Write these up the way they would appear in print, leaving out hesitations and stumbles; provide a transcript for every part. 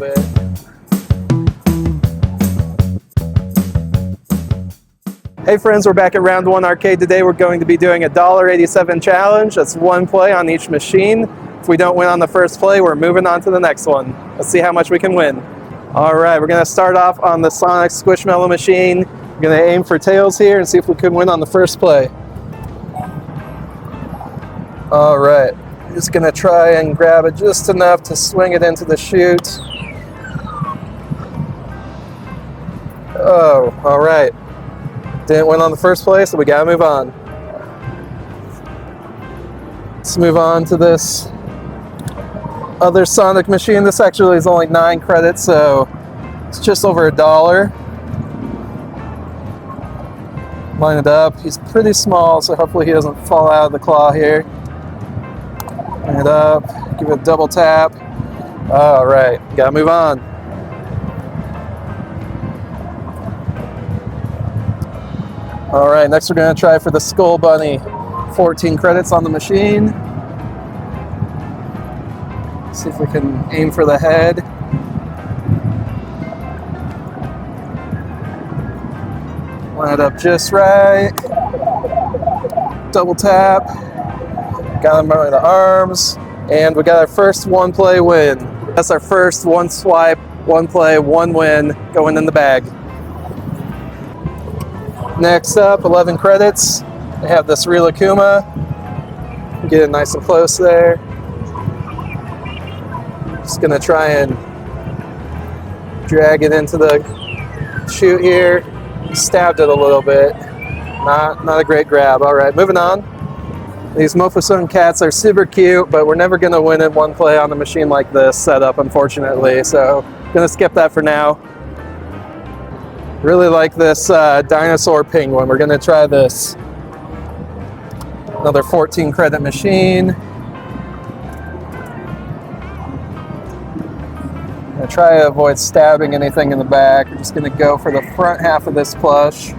bit. Hey friends, we're back at Round 1 Arcade. Today we're going to be doing a $1.87 challenge. That's one play on each machine. If we don't win on the first play, we're moving on to the next one. Let's see how much we can win. All right, we're going to start off on the Sonic Squishmallow machine. We're going to aim for tails here and see if we can win on the first play. All right, just going to try and grab it just enough to swing it into the chute. Oh, all right. Didn't win on the first play, so we gotta move on. Let's move on to this other Sonic machine. This actually is only 9 credits, so it's just over $1. Line it up. He's pretty small, so hopefully he doesn't fall out of the claw here. Line it up, give it a double tap. All right, gotta move on. All right, next we're going to try for the Skull Bunny. 14 credits on the machine. See if we can aim for the head. Line it up just right. Double tap. Got him by the arms. And we got our first one-play win. That's our first one swipe, one play, one win going in the bag. Next up, 11 credits. They have this real Akuma. Get it nice and close there. Just gonna try and drag it into the chute here. Stabbed it a little bit. Not a great grab. All right, moving on. These Mofusung cats are super cute, but we're never gonna win in one play on a machine like this setup, unfortunately. So, gonna skip that for now. Really like this dinosaur penguin. We're gonna try this. Another 14 credit machine. I'm gonna try to avoid stabbing anything in the back. We're just gonna go for the front half of this plush.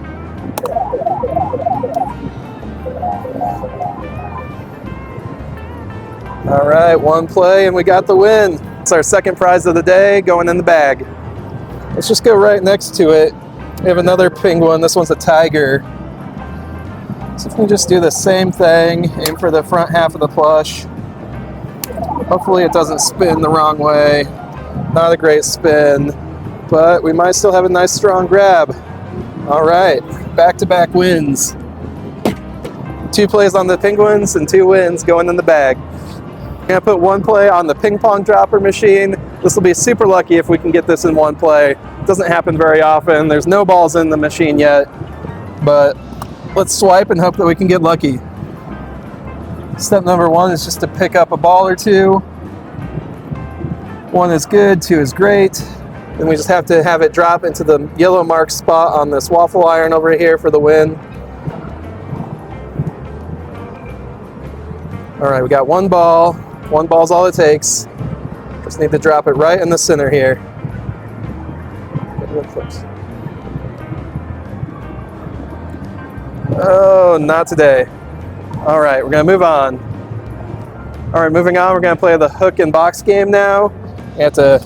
All right, one play and we got the win. It's our second prize of the day going in the bag. Let's just go right next to it. We have another penguin. This one's a tiger. So if we can just do the same thing, aim for the front half of the plush. Hopefully it doesn't spin the wrong way. Not a great spin, but we might still have a nice strong grab. All right, back-to-back wins. 2 plays on the penguins and 2 wins going in the bag. I'm gonna put 1 play on the ping pong dropper machine. This will be super lucky if we can get this in 1 play. It doesn't happen very often. There's no balls in the machine yet, but let's swipe and hope that we can get lucky. Step number 1 is just to pick up a ball or 2. 1 is good, 2 is great. Then we just have to have it drop into the yellow mark spot on this waffle iron over here for the win. All right, we got 1 ball. 1 ball's all it takes. Just need to drop it right in the center here. Oh, not today. All right, we're gonna move on. All right, moving on, we're gonna play the hook and box game now. You have to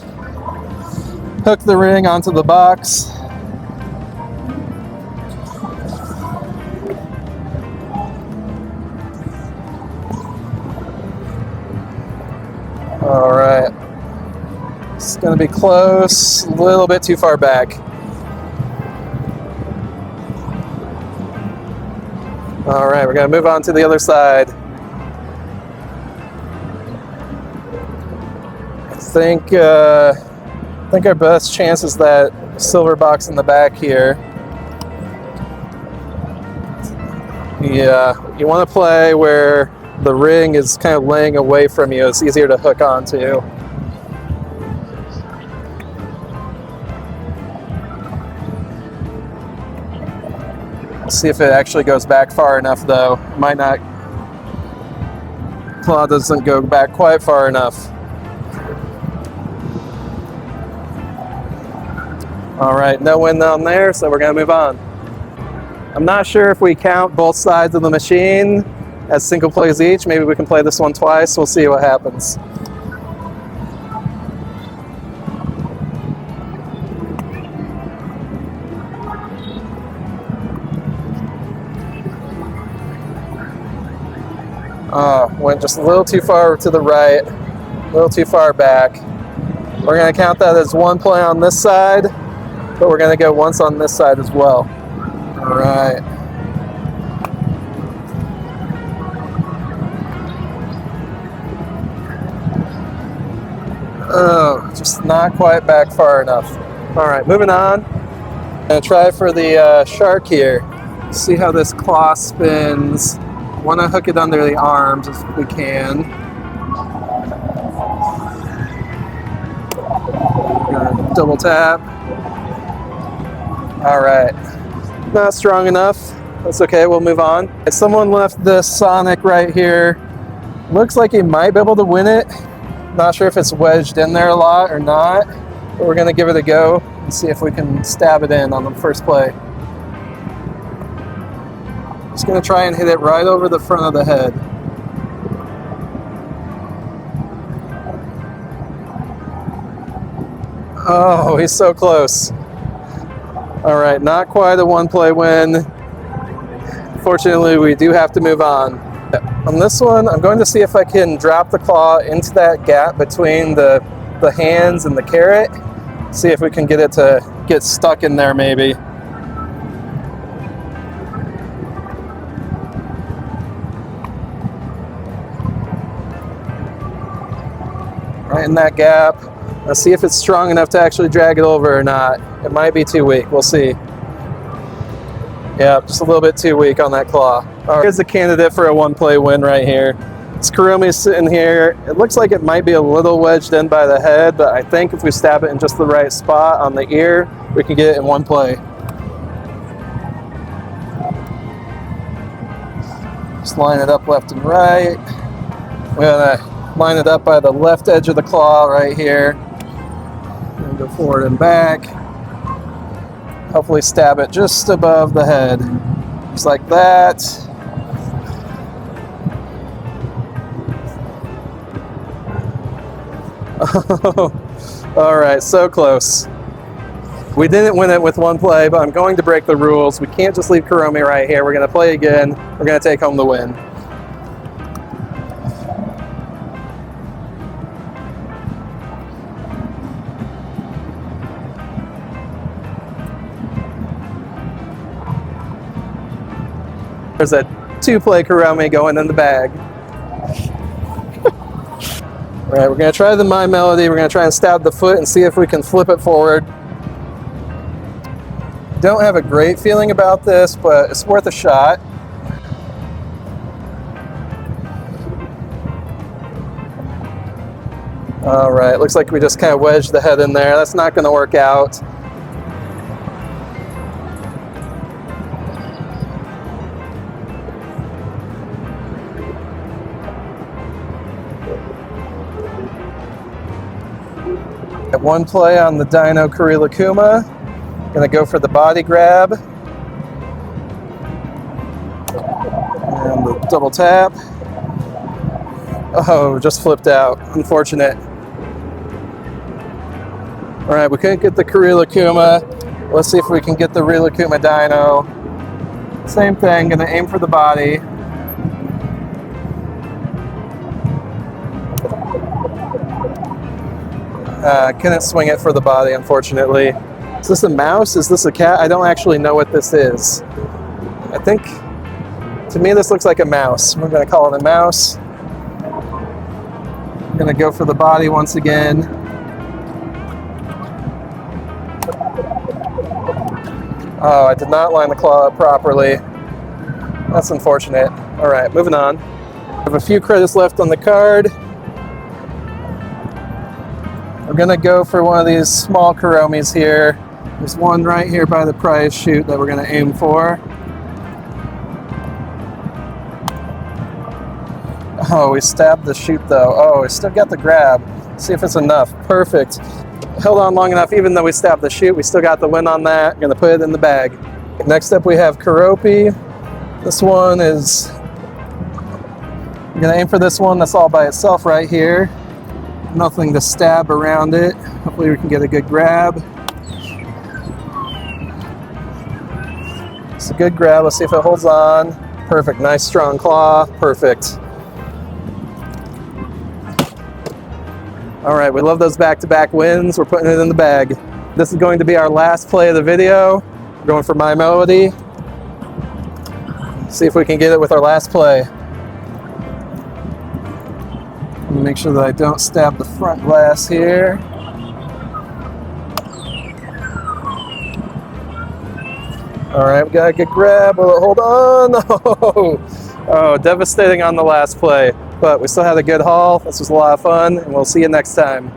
hook the ring onto the box. All right. It's going to be close, a little bit too far back. All right, we're going to move on to the other side. I think our best chance is that silver box in the back here. Yeah, you want to play where the ring is kind of laying away from you. It's easier to hook onto. See if it actually goes back far enough though. Might not. Claw doesn't go back quite far enough. All right, no win down there, so we're gonna move on. I'm not sure if we count both sides of the machine as single plays each. Maybe we can play this one twice. We'll see what happens. Went just a little too far to the right, a little too far back. We're going to count that as one play on this side, but we're going to go once on this side as well. All right. Oh, just not quite back far enough. All right, moving on. I'm going to try for the shark here. See how this claw spins. Want to hook it under the arms if we can. Gonna double tap. All right, not strong enough. That's okay, we'll move on. If someone left this Sonic right here, looks like he might be able to win it. Not sure if it's wedged in there a lot or not, but we're gonna give it a go and see if we can stab it in on the first play. Just gonna try and hit it right over the front of the head. Oh, he's so close. All right, not quite a one-play win. Fortunately, we do have to move on. On this one, I'm going to see if I can drop the claw into that gap between the hands and the carrot. See if we can get it to get stuck in there maybe. Right in that gap. Let's see if it's strong enough to actually drag it over or not. It might be too weak, we'll see. Yeah, just a little bit too weak on that claw. All right, here's the candidate for a one-play win right here. This Kuromi's sitting here. It looks like it might be a little wedged in by the head, but I think if we stab it in just the right spot on the ear, we can get it in one play. Just line it up left and right. We're gonna line it up by the left edge of the claw right here. And go forward and back. Hopefully stab it just above the head. Just like that. All right, so close. We didn't win it with one play, but I'm going to break the rules. We can't just leave Kuromi right here. We're going to play again. We're going to take home the win. There's a two-play Kuromi going in the bag. All right, we're going to try the My Melody. We're going to try and stab the foot and see if we can flip it forward. Don't have a great feeling about this, but it's worth a shot. All right, looks like we just kind of wedged the head in there. That's not going to work out. At one play on the Dino Kurilakuma. Gonna go for the body grab. And the double tap. Oh, just flipped out. Unfortunate. All right, we couldn't get the Kurilakuma. Let's see if we can get the Kurilakuma Dino. Same thing, gonna aim for the body. Couldn't swing it for the body, unfortunately. Is this a mouse? Is this a cat? I don't actually know what this is. I think, to me, this looks like a mouse. We're going to call it a mouse. I'm going to go for the body once again. Oh, I did not line the claw up properly. That's unfortunate. All right, moving on. I have a few credits left on the card. We're gonna go for one of these small Kuromis here. There's one right here by the prize chute that we're gonna aim for. Oh, we stabbed the chute though. Oh, we still got the grab. See if it's enough. Perfect. Held on long enough, even though we stabbed the chute, we still got the win on that. I'm gonna put it in the bag. Next up we have Kuropi. This one is, I'm gonna aim for this one that's all by itself right here. Nothing to stab around it. Hopefully we can get a good grab. It's a good grab. Let's see if it holds on. Perfect. Nice strong claw. Perfect. All right, we love those back-to-back wins. We're putting it in the bag. This is going to be our last play of the video. We're going for My Melody. See if we can get it with our last play. Let me make sure that I don't stab the front glass here. All right, we got a good grab. Will it hold on? Oh, devastating on the last play. But we still had a good haul. This was a lot of fun, and we'll see you next time.